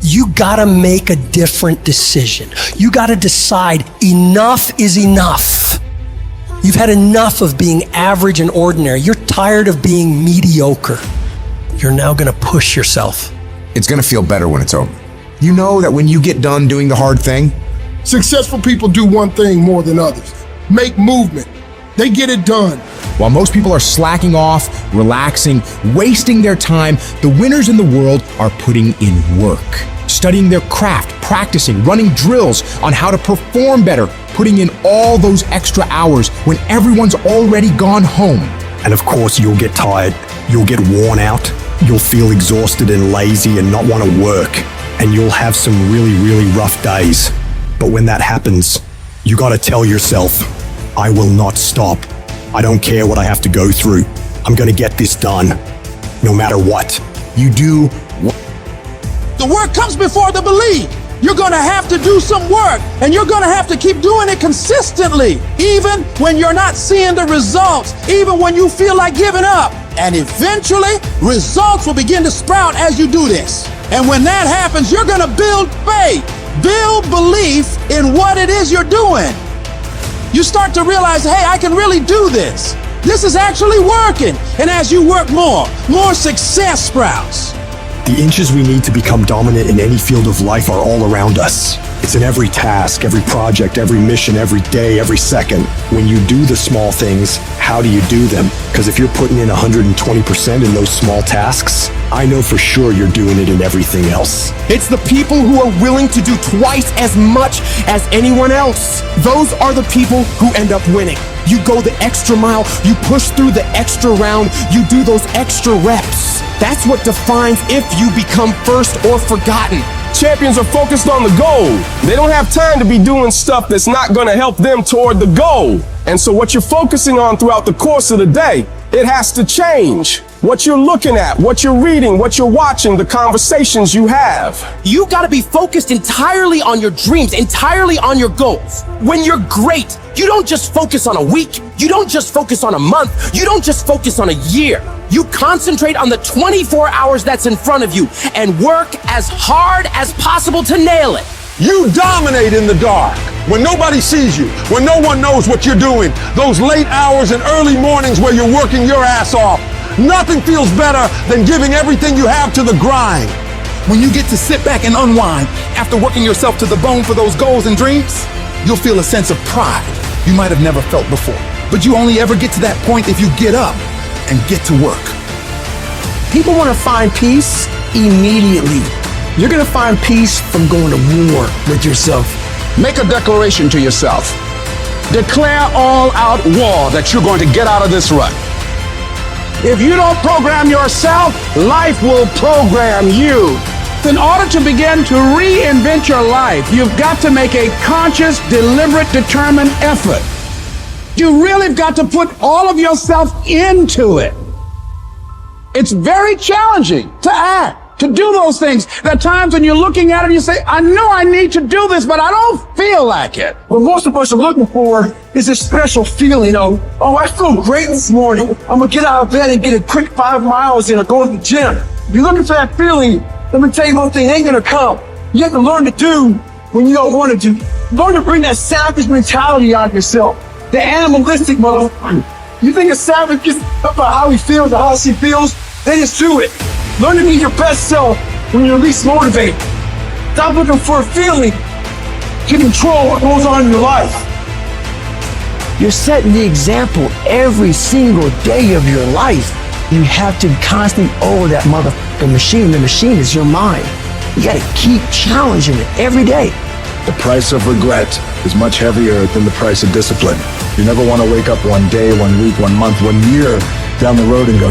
you gotta make a different decision. You gotta decide enough is enough. You've had enough of being average and ordinary. You're tired of being mediocre. You're now gonna push yourself. It's gonna feel better when it's over. You know that when you get done doing the hard thing, successful people do one thing more than others: make movement. They get it done. while most people are slacking off, relaxing, wasting their time, the winners in the world are putting in work, studying their craft, practicing, running drills on how to perform better, putting in all those extra hours when everyone's already gone home. And of course, you'll get tired, you'll get worn out, you'll feel exhausted and lazy and not want to work, and you'll have some really, really rough days. But when that happens, you gotta tell yourself, I will not stop. I don't care what I have to go through. I'm gonna get this done, no matter what. You do. The work comes before the belief. You're gonna have to do some work, and you're gonna have to keep doing it consistently, even when you're not seeing the results, even when you feel like giving up. And eventually, results will begin to sprout as you do this. And when that happens, you're gonna build faith, build belief in what it is you're doing. You start to realize, hey, I can really do this. This is actually working. And as you work more success sprouts. The inches we need to become dominant in any field of life are all around us. It's in every task, every project, every mission, every day, every second. When you do the small things, how do you do them? Because if you're putting in 120% in those small tasks, I know for sure you're doing it in everything else. It's the people who are willing to do twice as much as anyone else. Those are the people who end up winning. You go the extra mile, you push through the extra round, you do those extra reps. That's what defines if you become first or forgotten. Champions are focused on the goal. They don't have time to be doing stuff that's not going to help them toward the goal. And so what you're focusing on throughout the course of the day, it has to change. What you're looking at, what you're reading, what you're watching, the conversations you have. You gotta be focused entirely on your dreams, entirely on your goals. When you're great, you don't just focus on a week, you don't just focus on a month, you don't just focus on a year. You concentrate on the 24 hours that's in front of you and work as hard as possible to nail it. You dominate in the dark, when nobody sees you, when no one knows what you're doing. Those late hours and early mornings where you're working your ass off. Nothing feels better than giving everything you have to the grind. When you get to sit back and unwind after working yourself to the bone for those goals and dreams, you'll feel a sense of pride you might have never felt before. But you only ever get to that point if you get up and get to work. People want to find peace immediately. You're going to find peace from going to war with yourself. Make a declaration to yourself. Declare all-out war that you're going to get out of this rut. If you don't program yourself, life will program you. In order to begin to reinvent your life, you've got to make a conscious, deliberate, determined effort. You really have got to put all of yourself into it. It's very challenging to act, to do those things. There are times when you're looking at it and you say, I know I need to do this, but I don't feel like it. What most of us are looking for is a special feeling of, oh, I feel great this morning. I'm gonna get out of bed and get a quick 5 miles in or go to the gym. If you're looking for that feeling, let me tell you one thing, it ain't gonna come. You have to learn to do when you don't want to do. Learn to bring that savage mentality out of yourself. The animalistic motherfucker. You think a savage gets up about how he feels or how she feels? Then just do it. Learn to be your best self when you're least motivated. Stop looking for a feeling to control what goes on in your life. You're setting the example every single day of your life. You have to constantly owe that motherfucking machine. The machine is your mind. You gotta keep challenging it every day. The price of regret is much heavier than the price of discipline. You never want to wake up one day, 1 week, 1 month, 1 year down the road and go,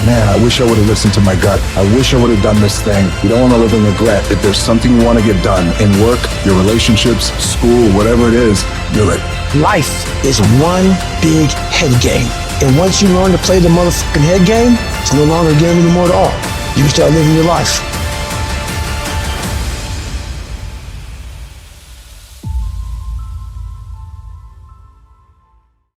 man, I wish I would have listened to my gut. I wish I would have done this thing. You don't want to live in regret. If there's something you want to get done in work, your relationships, school, whatever it is, do it. Life is one big head game. And once you learn to play the motherfucking head game, it's no longer a game anymore at all. You can start living your life.